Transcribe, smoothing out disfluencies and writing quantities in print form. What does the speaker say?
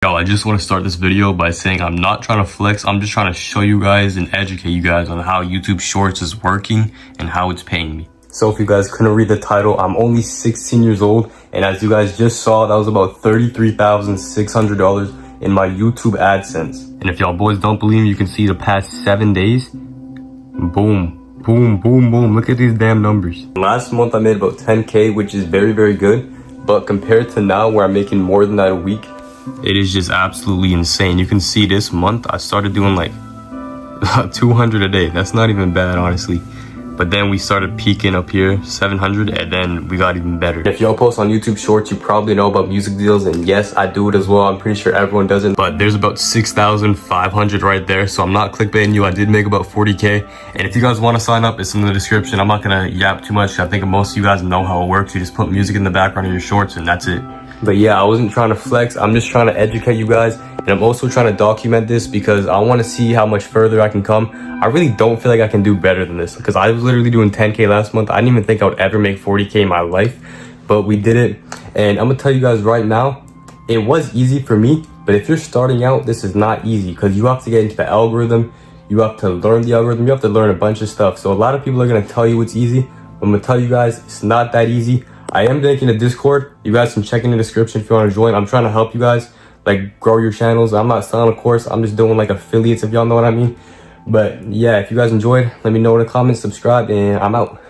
Yo, I just want to start this video by saying I'm not trying to flex. I'm just trying to show you guys and educate you guys on how YouTube Shorts is working and how it's paying me. So if you guys couldn't read the title, I'm only 16 years old. And as you guys just saw, that was about $33,600 in my YouTube AdSense. And if y'all boys don't believe me, you can see the past 7 days. Boom, boom, boom, boom. Look at these damn numbers. Last month I made about 10K, which is very, very good. But compared to now where I'm making more than that a week, it is just absolutely insane. You can see this month I started doing like 200 a day. That's not even bad, honestly. But then we started peaking up here, 700, and then we got even better. If y'all post on YouTube Shorts, you probably know about music deals, and yes, I do it as well. I'm pretty sure everyone does it. But there's about 6,500 right there, so I'm not clickbaiting you. I did make about 40K. And if you guys want to sign up, it's in the description. I'm not gonna yap too much. I think most of you guys know how it works. You just put music in the background of your shorts, and that's it. But yeah, I wasn't trying to flex. I'm just trying to educate you guys. And I'm also trying to document this because I want to see how much further I can come. I really don't feel like I can do better than this because I was literally doing 10K last month. I didn't even think I would ever make 40K in my life, but we did it. And I'm gonna tell you guys right now, it was easy for me, but if you're starting out, this is not easy because you have to get into the algorithm. You have to learn the algorithm. You have to learn a bunch of stuff. So a lot of people are gonna tell you it's easy. I'm gonna tell you guys it's not that easy. I am making a Discord. You guys can check in the description if you want to join. I'm trying to help you guys like grow your channels. I'm not selling a course. I'm just doing like affiliates, if y'all know what I mean. But yeah, if you guys enjoyed, let me know in the comments, subscribe, and I'm out.